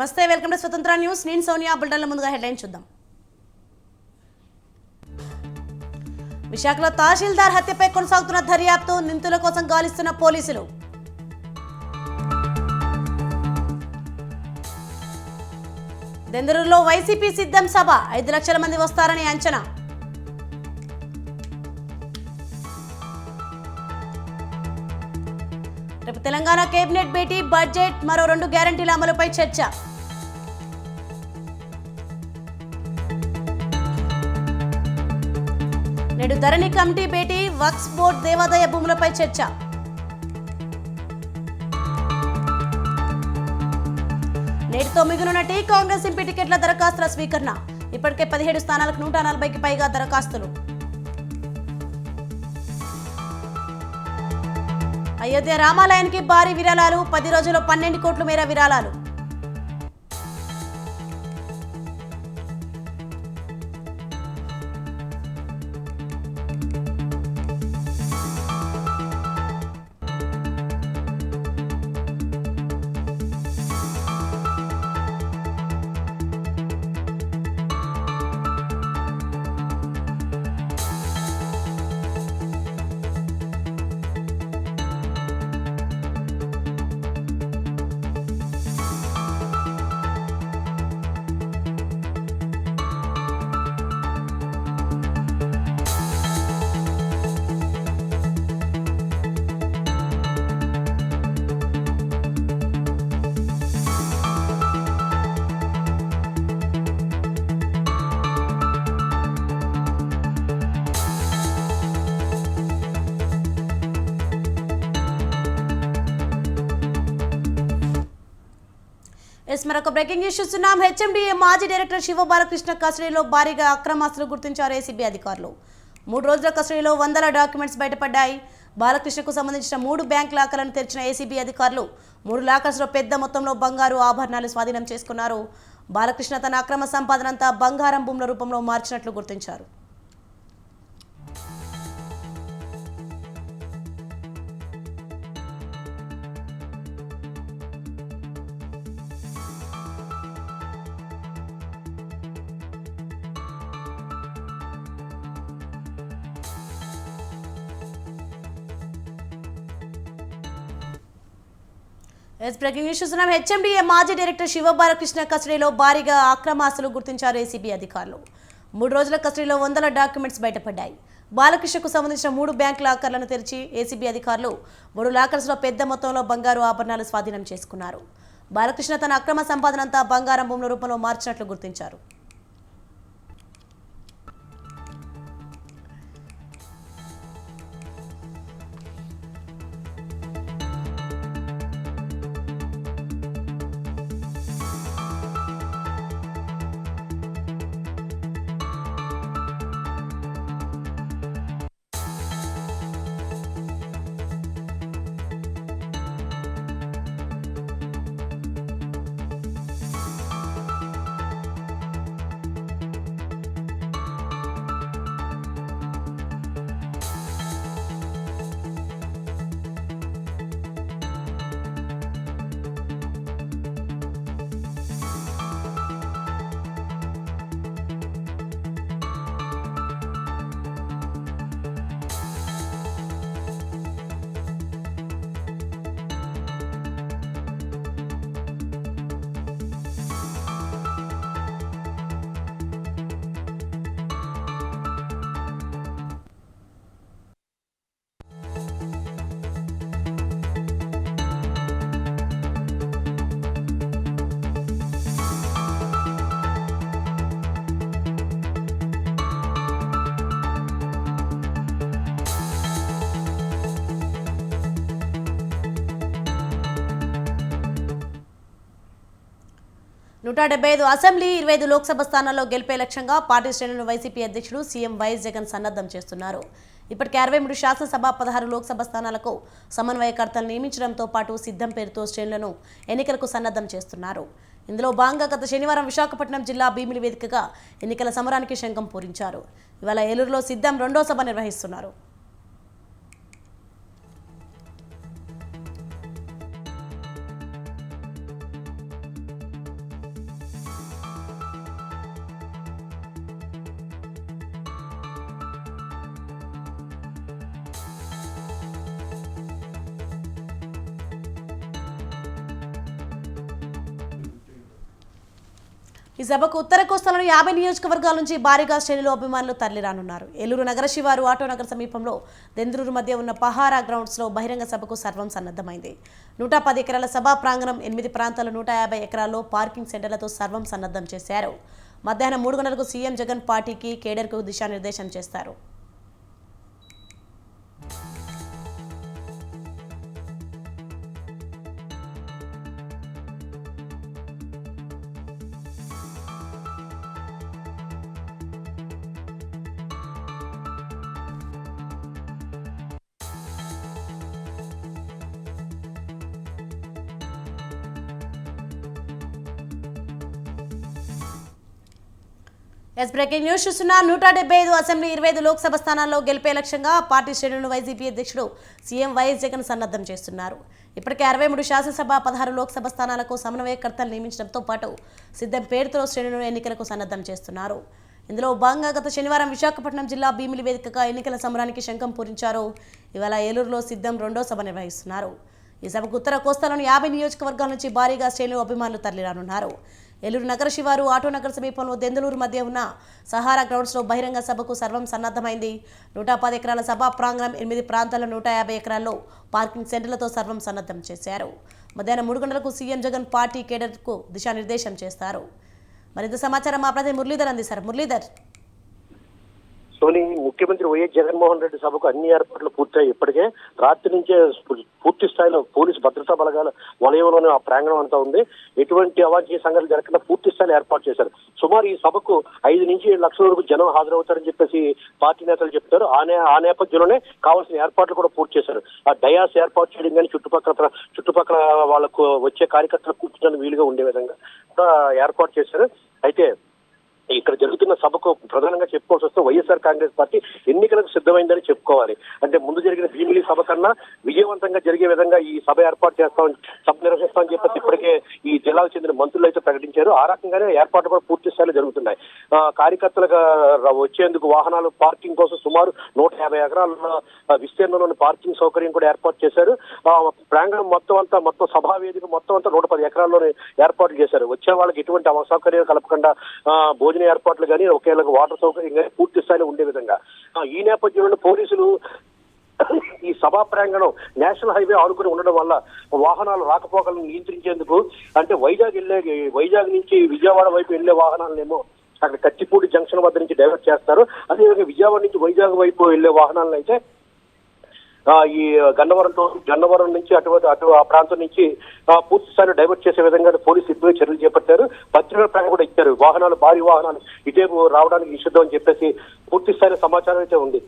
నమస్తే, welcome to స్వతంత్ర news. నేను సోనియా. బులెటిన్ల ముందుగా హెడ్లైన్ చూద్దాం. విశాఖలో తహసీల్దార్ హత్యపై కొనసాగుతున్న దర్యాప్తు, నిందితుల కోసం గాలిస్తున్న పోలీసులు. దెందులూరులో వైసీపీ సిద్ధం సభ, 5 లక్షల మంది వస్తారని అంచనా. రేపు తెలంగాణ కేబినెట్ భేటీ, బడ్జెట్, మరో 2 గ్యారంటీల అమలుపై చర్చ. నేడు ధరణి కమిటీ భేటీ, వక్ఫ్ బోర్డు దేవాదాయ భూములపై చర్చ. నేటితో మిగిలిన కాంగ్రెస్ ఎంపీ టికెట్ల దరఖాస్తుల స్వీకరణ. ఇప్పటికే 17 స్థానాలకు 140కి పైగా దరఖాస్తులు. అయోధ్య రామాలయానికి భారీ విరాళాలు, 10 రోజుల్లో 12 కోట్ల మేర విరాళాలు. మరొక బ్రేకింగ్ న్యూస్ చూస్తున్నాం. హెచ్ఎండిఏ మాజీ డైరెక్టర్ శివ బాలకృష్ణ కస్టడీలో భారీగా అక్రమాస్తులు గుర్తించారు ఏసీబీ అధికారులు. 3 రోజుల కస్టడీలో వందల డాక్యుమెంట్స్ బయటపడ్డాయి. బాలకృష్ణకు సంబంధించిన 3 బ్యాంక్ లాకర్లను తెరిచిన ఏసీబీ అధికారులు 3 లాకర్స్లో పెద్ద మొత్తంలో బంగారు ఆభరణాలు స్వాధీనం చేసుకున్నారు. బాలకృష్ణ తన అక్రమ సంపాదనంతా బంగారం భూముల రూపంలో మార్చినట్లు గుర్తించారు. బ్రేకింగ్ న్యూస్ చూస్తున్నాం. హెచ్ఎండిఏ మాజీ డైరెక్టర్ శివ బాలకృష్ణ కస్టడీలో భారీగా అక్రమాస్తులు గుర్తించారు ఏసీబీ అధికారులు. 3 రోజుల కస్టడీలో వందల డాక్యుమెంట్స్ బయటపడ్డాయి. బాలకృష్ణకు సంబంధించిన 3 బ్యాంక్ లాకర్లను తెరిచి ఏసీబీ అధికారులు 3 లాకర్స్లో పెద్ద మొత్తంలో బంగారు ఆభరణాలు స్వాధీనం చేసుకున్నారు. బాలకృష్ణ తన అక్రమ సంపాదనంతా బంగారం భూముల రూపంలో మార్చినట్లు గుర్తించారు. నూట 75 అసెంబ్లీ 25 లోక్సభ స్థానాల్లో గెలిపే లక్ష్యంగా పార్టీ శ్రేణులను వైసీపీ అధ్యక్షుడు సీఎం వైఎస్ జగన్ సన్నద్ధం చేస్తున్నారు. ఇప్పటికే 63 శాసనసభ 16 లోక్సభ స్థానాలకు సమన్వయకర్తలు నియమించడంతో పాటు సిద్ధం పేరుతో శ్రేణులను ఎన్నికలకు సన్నద్ధం చేస్తున్నారు. ఇందులో భాగంగా గత శనివారం విశాఖపట్నం జిల్లా భీమిలి వేదికగా ఎన్నికల సమరానికి శంఖం పూరించారు. ఇవాళ ఏలూరులో సిద్ధం 2వ సభ నిర్వహిస్తున్నారు. ఈ సభకు ఉత్తర కోస్తాలోని 50 నియోజకవర్గాల నుంచి భారీగా శ్రేణులు అభిమానులు తరలిరానున్నారు. ఏలూరు నగర శివారు ఆటోనగర్ సమీపంలో దెందులూరు మధ్య ఉన్న పహారా గ్రౌండ్స్లో బహిరంగ సభకు సర్వం సన్నద్ధమైంది. 110 ఎకరాల సభా ప్రాంగణం, 8 ప్రాంతాలు, 150 ఎకరాల్లో పార్కింగ్ సెంటర్లతో సర్వం సన్నద్ధం చేశారు. మధ్యాహ్నం 3 గంటలకు సీఎం జగన్ పార్టీకి కేడర్కు దిశానిర్దేశం చేస్తారు. బ్రేకింగ్ న్యూస్ చూస్తున్నారు. 175 అసెంబ్లీ 25 లోక్సభ స్థానాల్లో గెలిపే లక్ష్యంగా పార్టీ శ్రేణులను వైసీపీ అధ్యక్షుడు సీఎం వైఎస్ జగన్ సన్నద్ధం చేస్తున్నారు. ఇప్పటికే 63 శాసనసభ, 16 లోక్సభ స్థానాలకు సమన్వయకర్తలు నియమించడంతో పాటు సిద్ధం పేరుతో శ్రేణులను ఎన్నికలకు సన్నద్ధం చేస్తున్నారు. ఇందులో భాగంగా గత శనివారం విశాఖపట్నం జిల్లా భీమిలి వేదికగా ఎన్నికల సమరానికి శంఖం పూరించారు. ఇవాళ ఏలూరులో సిద్ధం రెండో సభ నిర్వహిస్తున్నారు. ఈ సభకు ఉత్తర కోస్తాలోని 50 నియోజకవర్గాల నుంచి భారీగా శ్రేణులు అభిమానులు తరలిరానున్నారు. ఏలూరు నగర శివారు ఆటోనగర్ సమీపంలో దెందులూరు మధ్య ఉన్న సహారా గ్రౌండ్స్లో బహిరంగ సభకు సర్వం సన్నద్ధమైంది. 110 ఎకరాల సభా ప్రాంగణం, 8 ప్రాంతాల, 150 ఎకరాల్లో పార్కింగ్ సెంటర్లతో సర్వం సన్నద్ధం చేశారు. మధ్యాహ్నం 3 గంటలకు సీఎం జగన్ పార్టీ కేడర్కు దిశానిర్దేశం చేస్తారు. మరింత సమాచారం మా ప్రతినిధి మురళీధర్ అందిస్తారు. మురళీధర్. సోని, ముఖ్యమంత్రి వైఎస్ జగన్మోహన్ రెడ్డి సభకు అన్ని ఏర్పాట్లు పూర్తయి ఇప్పటికే రాత్రి నుంచే పూర్తి స్థాయిలో పోలీసు భద్రతా బలగాల వలయంలోనే ఆ ప్రాంగణం అంతా ఉంది. ఎటువంటి అవాంఛనీయ సంఘటనలు జరగకుండా పూర్తి స్థాయిలో ఏర్పాటు చేశారు. సుమారు ఈ సభకు 5 నుంచి 7 లక్షల వరకు జనం హాజరవుతారని చెప్పేసి పార్టీ నేతలు చెప్తారు. ఆ నేపథ్యంలోనే కావాల్సిన ఏర్పాట్లు కూడా పూర్తి చేశారు. ఆ డయాస్ ఏర్పాటు చేయడం కానీ చుట్టుపక్కల వాళ్ళకు వచ్చే కార్యకర్తలు కూర్చోడానికి వీలుగా ఉండే విధంగా ఏర్పాటు చేశారు. అయితే ఇక్కడ జరుగుతున్న సభకు ప్రధానంగా చెప్పుకోవాల్సి వస్తే వైఎస్ఆర్ కాంగ్రెస్ పార్టీ ఎన్నికలకు సిద్ధమైందని చెప్పుకోవాలి. అంటే ముందు జరిగిన భీమిలి సభ కన్నా విజయవంతంగా జరిగే విధంగా ఈ సభ ఏర్పాటు సభ నిర్వహిస్తామని చెప్పేసి ఇప్పటికే ఈ జిల్లాకు చెందిన మంత్రులు అయితే ప్రకటించారు. ఆ రకంగానే ఏర్పాట్లు కూడా పూర్తి స్థాయిలో జరుగుతున్నాయి. కార్యకర్తలకు వచ్చేందుకు వాహనాలు పార్కింగ్ కోసం సుమారు 150 ఎకరాల విస్తీర్ణంలోని పార్కింగ్ సౌకర్యం కూడా ఏర్పాటు చేశారు. ప్రాంగణం మొత్తం సభా వేదిక మొత్తం అంతా 110 ఎకరాల్లోనే ఏర్పాట్లు చేశారు. వచ్చే వాళ్ళకి ఎటువంటి అసౌకర్యాలు కలపకుండా భోజన ఏర్పాట్లు కానీ ఒకేలాగా వాటర్ సౌకర్యం కానీ పూర్తి స్థాయిలో ఉండే విధంగా ఈ నేపథ్యంలో పోలీసులు ఈ సభా ప్రాంగణం నేషనల్ హైవే ఆనుకుని ఉండడం వల్ల వాహనాలు రాకపోకలను నియంత్రించేందుకు అంటే వైజాగ్ నుంచి విజయవాడ వైపు వెళ్లే వాహనాలనేమో అక్కడ కత్తిపూడి జంక్షన్ వద్ద నుంచి డైవర్ట్ చేస్తారు. అదేవిధంగా విజయవాడ నుంచి వైజాగ్ వైపు వెళ్లే వాహనాలను అయితే ఈ గన్నవరం నుంచి అటు ఆ ప్రాంతం నుంచి పూర్తి స్థాయిలో డైవర్ట్ చేసే విధంగా పోలీసు ఇద్దరు చర్యలు చేపట్టారు. భద్రతా ప్లాన్ కూడా ఇచ్చారు. భారీ వాహనాలు ఇటేపు రావడానికి నిషిద్ధం అని చెప్పేసి పూర్తి స్థాయిలో సమాచారం అయితే ఉంది.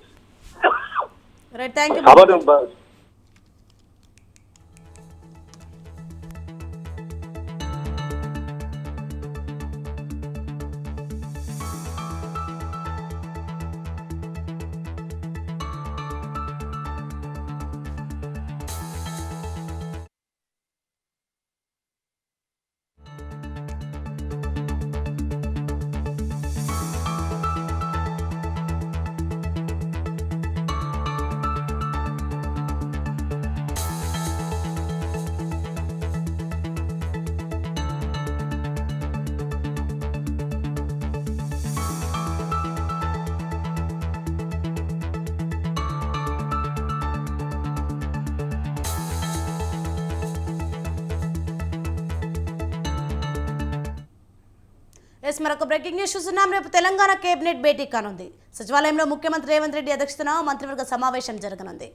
మరొక బ్రేకింగ్ న్యూస్ చూస్తున్నాం. రేపు తెలంగాణ కేబినెట్ భేటీ కానుంది. సచివాలయంలో ముఖ్యమంత్రి రేవంత్ రెడ్డి అధ్యక్షతన మంత్రివర్గ సమావేశం జరగనుంది.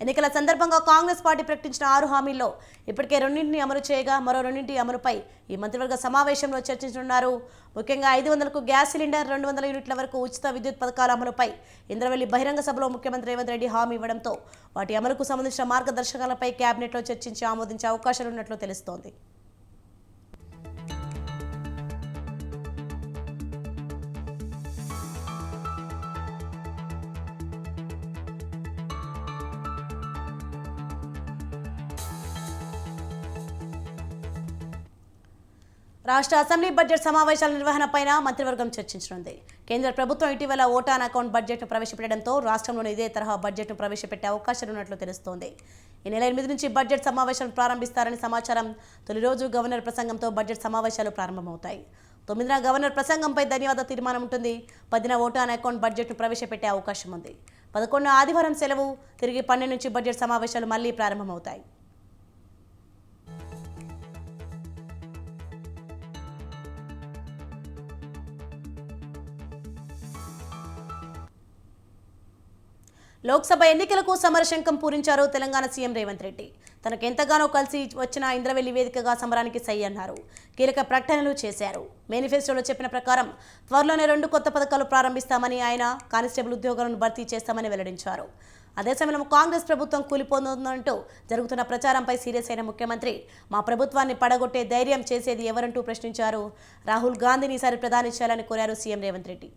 ఎన్నికల సందర్భంగా కాంగ్రెస్ పార్టీ ప్రకటించిన 6 హామీల్లో ఇప్పటికే 2ని అమలు చేయగా మరో 2 అమలుపై ఈ మంత్రివర్గ సమావేశంలో చర్చించనున్నారు. ముఖ్యంగా 500కు గ్యాస్ సిలిండర్, 200 యూనిట్ల వరకు ఉచిత విద్యుత్ పథకాల అమలుపై ఇంద్రవెల్లి బహిరంగ సభలో ముఖ్యమంత్రి రేవంత్ రెడ్డి హామీ ఇవ్వడంతో వాటి అమలుకు సంబంధించిన మార్గదర్శకాలపై కేబినెట్లో చర్చించి ఆమోదించే అవకాశాలున్నట్లు తెలుస్తోంది. రాష్ట్ర అసెంబ్లీ బడ్జెట్ సమావేశాల నిర్వహణపై మంత్రివర్గం చర్చించనుంది. కేంద్ర ప్రభుత్వం ఇటీవల ఓటాన్ అకౌంట్ బడ్జెట్ను ప్రవేశపెట్టడంతో రాష్ట్రంలోని ఇదే తరహా బడ్జెట్ను ప్రవేశపెట్టే అవకాశాలున్నట్లు తెలుస్తోంది. ఈ నెల 8 నుంచి బడ్జెట్ సమావేశాలు ప్రారంభిస్తారని సమాచారం. తొలి రోజు గవర్నర్ ప్రసంగంతో బడ్జెట్ సమావేశాలు ప్రారంభమవుతాయి. 9న గవర్నర్ ప్రసంగంపై ధన్యవాద తీర్మానం ఉంటుంది. 10న ఓటు ఆన్ అకౌంట్ బడ్జెట్ను ప్రవేశపెట్టే అవకాశం ఉంది. 11న ఆదివారం సెలవు. తిరిగి 12 నుంచి బడ్జెట్ సమావేశాలు మళ్లీ ప్రారంభమవుతాయి. లోక్సభ ఎన్నికలకు సమరశంఖం పూరించారు తెలంగాణ సీఎం రేవంత్ రెడ్డి. తనకెంతగానో కలిసి వచ్చిన ఇంద్రవెల్లి వేదికగా సమరానికి సై అన్నారు. కీలక ప్రకటనలు చేశారు. మేనిఫెస్టోలో చెప్పిన ప్రకారం త్వరలోనే 2 కొత్త పథకాలు ప్రారంభిస్తామని, ఆయన కానిస్టేబుల్ ఉద్యోగాలను భర్తీ చేస్తామని వెల్లడించారు. అదే సమయంలో కాంగ్రెస్ ప్రభుత్వం కూలిపోతుందంటూ జరుగుతున్న ప్రచారంపై సీరియస్ అయిన ముఖ్యమంత్రి, మా ప్రభుత్వాన్ని పడగొట్టే ధైర్యం చేసేది ఎవరంటూ ప్రశ్నించారు. రాహుల్ గాంధీని ఈసారి ప్రధాని చేయాలని కోరారు సీఎం రేవంత్ రెడ్డి.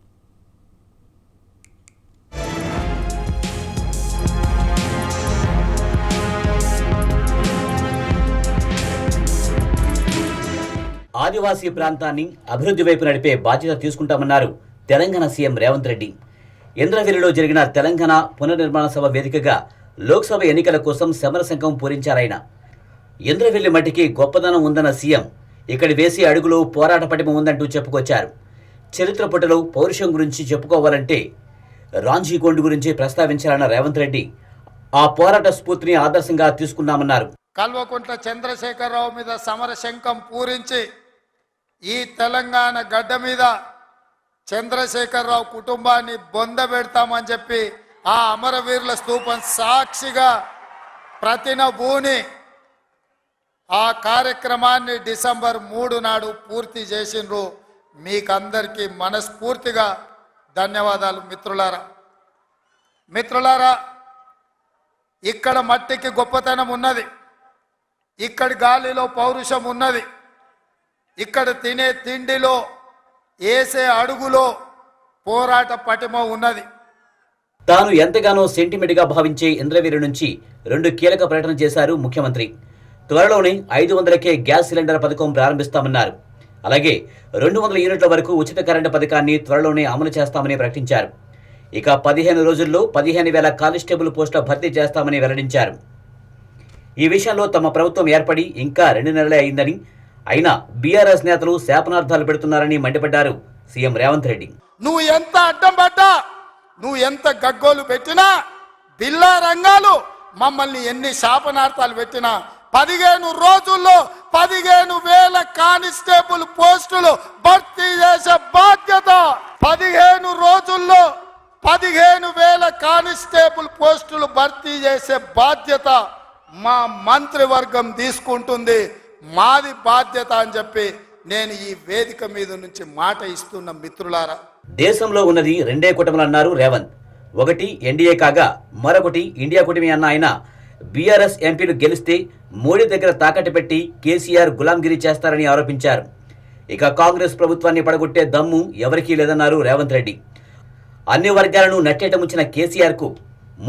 ఆదివాసీ ప్రాంతాన్ని అభివృద్ధి వైపు నడిపే బాధ్యత తీసుకుంటామన్నారు తెలంగాణ సీఎం రేవంత్ రెడ్డి. ఇంద్రవెల్లిలో జరిగిన తెలంగాణ పునర్నిర్మాణ సభ వేదికగా లోక్సభ ఎన్నికల కోసం సమరశంఖం పూరించారాయన. ఇంద్రవెల్లి మట్టికి గొప్పదనం ఉందన్న సీఎం ఇక్కడి వేసే అడుగులో పోరాట పటిమ ఉందంటూ చెప్పుకొచ్చారు. చరిత్ర పుటలో పౌరుషం గురించి చెప్పుకోవాలంటే రాంజీగొండ్ గురించి ప్రస్తావించాలన్న రేవంత్ రెడ్డి ఆ పోరాట స్ఫూర్తిని ఆదర్శంగా తీసుకున్నామన్నారు. కల్వకుంట్ల చంద్రశేఖరరావు మీద సమరశంఖం పూరించి ఈ తెలంగాణ గడ్డ మీద చంద్రశేఖరరావు కుటుంబాన్ని బొందబెడతామని చెప్పి ఆ అమరవీరుల స్తూపం సాక్షిగా ప్రతినబూని ఆ కార్యక్రమాన్ని డిసెంబర్ 3 నాడు పూర్తి చేసిండ్రు. మీకందరికీ మనస్ఫూర్తిగా ధన్యవాదాలు. మిత్రులారా, ఇక్కడ మట్టికి గొప్పతనం ఉన్నది, ఇక్కడి గాలిలో పౌరుషం ఉన్నది, ఇక్కడ తినే తిండిలో వేసే అడుగులో పోరాట పటిమ ఉన్నది. తాను ఎంతగానో సెంటిమెంట్గా భావించే ఇంద్రవెల్లి నుంచి 2 కీలక ప్రకటన చేశారు ముఖ్యమంత్రి. త్వరలోనే 500కే గ్యాస్ సిలిండర్ పథకం ప్రారంభిస్తామన్నారు. అలాగే 200 యూనిట్ల వరకు ఉచిత కరెంటు పథకాన్ని త్వరలోనే అమలు చేస్తామని ప్రకటించారు. ఇక 15 రోజుల్లో 15,000 కానిస్టేబుల్ పోస్టుల భర్తీ చేస్తామని వెల్లడించారు. ఈ విషయంలో తమ ప్రభుత్వం ఏర్పడి ఇంకా 2 నెలలే అయిందని, అయినా బీఆర్ఎస్ నేతలు శాపనార్థాలు పెడుతున్నారని మండిపడ్డారు సీఎం రేవంత్ రెడ్డి. నువ్వు ఎంత అడ్డం పడ్డా, నువ్వు ఎంత గగ్గోలు పెట్టినా, బిల్లా రంగాలు మమ్మల్ని ఎన్ని శాపనార్థాలు పెట్టినా 15 రోజుల్లో 15,000 కానిస్టేబుల్ పోస్టులు భర్తీ చేసే బాధ్యత, 15 రోజుల్లో 15,000 కానిస్టేబుల్ పోస్టులు భర్తీ చేసే బాధ్యత మా మంత్రివర్గం తీసుకుంటుంది. మాది బాధ్యత అని చెప్పి నేను ఈ వేదిక మీద నుంచి మాట ఇస్తున్న మిత్రులారా. దేశంలో ఉన్నది 2 కూటములు అన్నారు రేవంత్. ఒకటి ఎన్డీఏ కాగా మరొకటి ఇండియా కూటమి అన్న ఆయన బీఆర్ఎస్ ఎంపీలు గెలిస్తే మోడీ దగ్గర తాకట్టు పెట్టి కేసీఆర్ గులాంగిరి చేస్తారని ఆరోపించారు. ఇక కాంగ్రెస్ ప్రభుత్వాన్ని పడగొట్టే దమ్ము ఎవరికీ లేదన్నారు రేవంత్ రెడ్డి. అన్ని వర్గాలను నట్టేట ముంచిన కేసీఆర్కు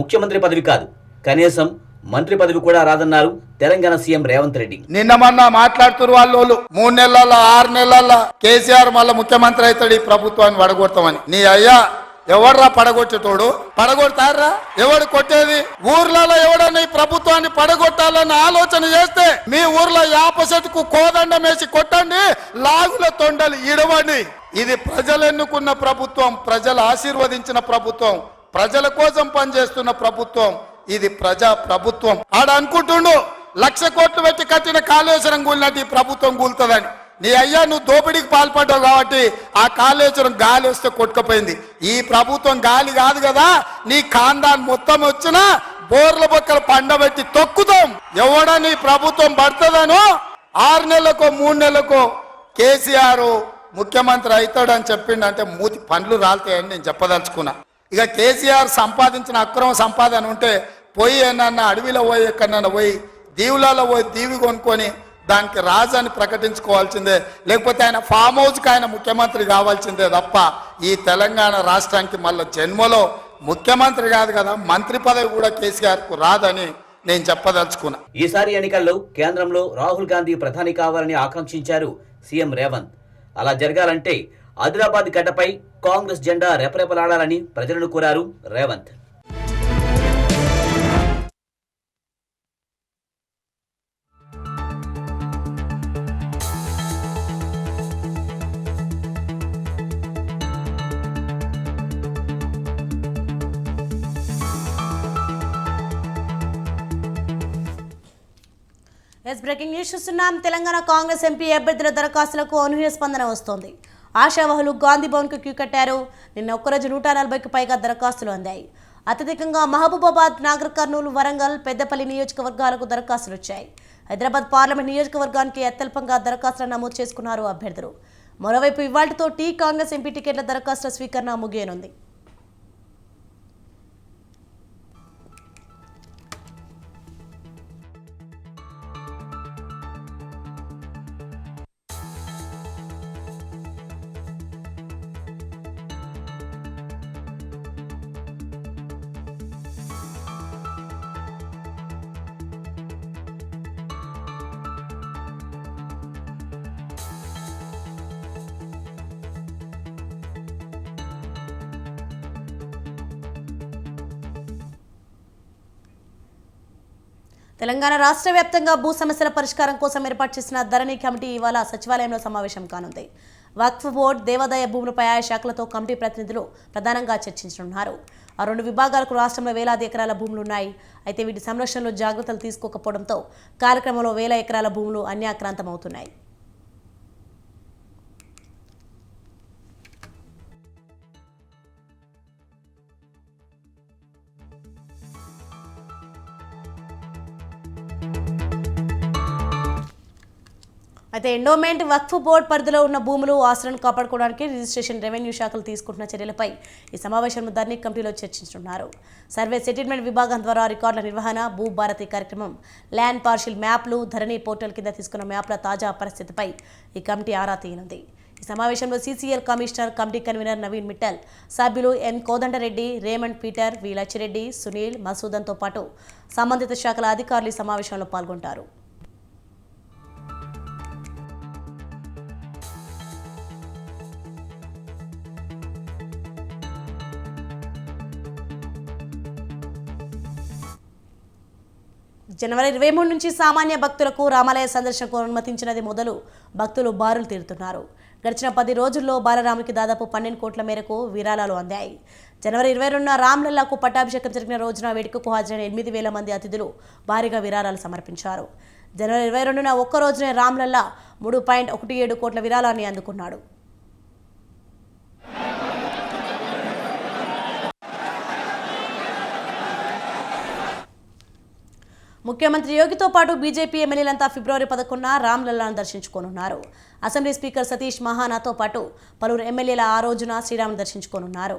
ముఖ్యమంత్రి పదవి కాదు, కనీసం మంత్రి పదవి కూడా రాదన్నారు తెలంగాణ సీఎం రేవంత్ రెడ్డి. నిన్న మొన్న మాట్లాడుతున్నారు వాళ్ళు 3 నెలల 6 నెలల కేసీఆర్ మళ్ళీ ముఖ్యమంత్రి అవుతాడు, ఈ ప్రభుత్వాన్ని పడగొడతామని. నీ అయ్యా ఎవర్రా పడగొట్టేటోడు? పడగొడతారా? ఎవడు కొట్టేది? ఊర్లలో ఎవడన్నా ఈ ప్రభుత్వాన్ని పడగొట్టాలన్న ఆలోచన చేస్తే మీ ఊర్లో యాప చెట్టుకు కోదండం వేసి కొట్టండి, లాగుల తొండలు ఇడవండి. ఇది ప్రజలు ఎన్నుకున్న ప్రభుత్వం, ప్రజలు ఆశీర్వదించిన ప్రభుత్వం, ప్రజల కోసం పనిచేస్తున్న ప్రభుత్వం. ఇది ప్రజా ప్రభుత్వం. ఆడ అనుకుంటుండు 1,00,000 కోట్లు పెట్టి కట్టిన కాళేశ్వరం కూలినట్టు ఈ ప్రభుత్వం కూలుతుందని. నీ అయ్యా నువ్వు దోపిడీకి పాల్పడ్డావు కాబట్టి ఆ కాళేశ్వరం గాలి వస్తే కొట్టుకుపోయింది. ఈ ప్రభుత్వం గాలి కాదు కదా, నీ ఖాందాన్ మొత్తం వచ్చినా బోర్ల బొక్కలు పండబెట్టి తొక్కుతాం. ఎవడని ప్రభుత్వం పడుతుందనో 6 నెలలకో 3 నెలలకో కేసీఆర్ ముఖ్యమంత్రి అవుతాడని చెప్పిండంటే మూతి పండ్లు రాలుతాయని నేను చెప్పదలుచుకున్నా. ఇక కేసీఆర్ సంపాదించిన అక్రమ సంపాదన ఉంటే పోయి ఏమన్నా అడవిలో పోయి ఎక్కడన్నా పోయి దీవులలో పోయి దీవి కొనుక్కొని దానికి రాజాని ప్రకటించుకోవాల్సిందే, లేకపోతే ఆయన ఫామ్ హౌస్కి ఆయన ముఖ్యమంత్రి కావాల్సిందే తప్ప ఈ తెలంగాణ రాష్ట్రానికి మళ్ళీ జన్మలో ముఖ్యమంత్రి కాదు కదా, మంత్రి పదవి కూడా కేసీఆర్కు రాదని నేను చెప్పదలుచుకున్నా. ఈసారి ఎన్నికల్లో కేంద్రంలో రాహుల్ గాంధీ ప్రధాని కావాలని ఆకాంక్షించారు సీఎం రేవంత్. అలా జరగాలంటే ఆదిలాబాద్ గడ్డపై కాంగ్రెస్ జెండా రెపరెపలాడాలని ప్రజలను కోరారు రేవంత్. బ్రేకింగ్ న్యూస్ చూస్తున్నాం. తెలంగాణ కాంగ్రెస్ ఎంపీ అభ్యర్థుల దరఖాస్తులకు అనూహ్య స్పందన వస్తోంది. ఆశావహులు గాంధీ భవన్కు క్యూ కట్టారు. నిన్న ఒక్కరోజు 140కి పైగా దరఖాస్తులు అందాయి. అత్యధికంగా మహబూబాబాద్, నాగర్ కర్నూలు, వరంగల్, పెద్దపల్లి నియోజకవర్గాలకు దరఖాస్తులు వచ్చాయి. హైదరాబాద్ పార్లమెంట్ నియోజకవర్గానికి అత్యల్పంగా దరఖాస్తులు నమోదు చేసుకున్నారు అభ్యర్థులు. మరోవైపు ఇవాళ్టితో కాంగ్రెస్ ఎంపీ టికెట్ల దరఖాస్తుల స్వీకరణ ముగియనుంది. తెలంగాణ రాష్ట్ర వ్యాప్తంగా భూ సమస్యల పరిష్కారం కోసం ఏర్పాటు చేసిన ధరణి కమిటీ ఇవాళ సచివాలయంలో సమావేశం కానుంది. వక్ఫ్ బోర్డు, దేవాదాయ భూములపై ఆయా శాఖలతో కమిటీ ప్రతినిధులు ప్రధానంగా చర్చించనున్నారు. ఆ రెండు విభాగాలకు రాష్ట్రంలో వేలాది ఎకరాల భూములున్నాయి. అయితే వీటి సంరక్షణలో జాగ్రత్తలు తీసుకోకపోవడంతో కార్యక్రమంలో వేల ఎకరాల భూములు అన్యాక్రాంతమవుతున్నాయి. అయితే ఎండోమెంట్, వక్ఫ్ బోర్డు పరిధిలో ఉన్న భూములు, ఆస్తులను కాపాడుకోవడానికి రిజిస్ట్రేషన్, రెవెన్యూ శాఖలు తీసుకుంటున్న చర్యలపై ఈ సమావేశంలో ధరణి కమిటీలో చర్చించనున్నారు. సర్వే సెటిల్మెంట్ విభాగం ద్వారా రికార్డుల నిర్వహణ, భూ భారతి కార్యక్రమం, ల్యాండ్ పార్షిల్ మ్యాప్లు, ధరణి పోర్టల్ కింద తీసుకున్న మ్యాప్ల తాజా పరిస్థితిపై ఈ కమిటీ ఆరా తీయనుంది. ఈ సమావేశంలో CCL commissioner, committee convener Naveen Mittal, సభ్యులు ఎన్ కోదండరెడ్డి, రేమండ్ పీటర్, వి లచ్చిరెడ్డి, సునీల్, మసూదన్తో పాటు సంబంధిత శాఖల అధికారులు ఈ సమావేశంలో పాల్గొంటారు. జనవరి 23 నుంచి సామాన్య భక్తులకు రామాలయ సందర్శనకు అనుమతించినది మొదలు భక్తులు బారులు తీరుతున్నారు. గడిచిన 10 రోజుల్లో బాలరామునికి దాదాపు 12 కోట్ల మేరకు విరాళాలు అందాయి. జనవరి 22న రామ్లల్లాకు పట్టాభిషేకం జరిగిన రోజున వేడుకకు హాజరైన 8,000 మంది అతిథులు భారీగా విరాళాలు సమర్పించారు. జనవరి 22న ఒక్క రోజునే రామ్లల్లా 3.17 కోట్ల విరాళాన్ని అందుకున్నాడు. ముఖ్యమంత్రి యోగితో పాటు బీజేపీ ఎమ్మెల్యేలంతా ఫిబ్రవరి 11న రామ్లల్లాను దర్శించుకోనున్నారు. అసెంబ్లీ స్పీకర్ సతీష్ మహానాతో పాటు పలువురు ఎమ్మెల్యేల ఆ రోజున శ్రీరామును దర్శించుకోనున్నారు.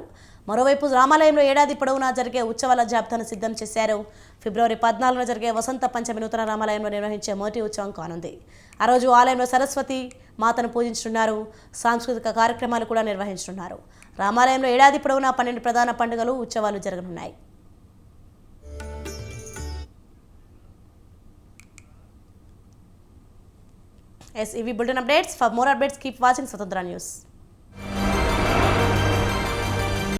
మరోవైపు రామాలయంలో ఏడాది పొడవునా జరిగే ఉత్సవాల జాబితాను సిద్ధం చేశారు. ఫిబ్రవరి 14న జరిగే వసంత పంచమి నూతన రామాలయంలో నిర్వహించే మొదటి ఉత్సవం కానుంది. ఆ రోజు ఆలయంలో సరస్వతి మాతను పూజించనున్నారు. సాంస్కృతిక కార్యక్రమాలు కూడా నిర్వహించనున్నారు. రామాలయంలో ఏడాది పొడవునా 12 ప్రధాన పండుగలు, ఉత్సవాలు జరగనున్నాయి. EV Bulletin updates. For more updates, keep watching Swatandhra News.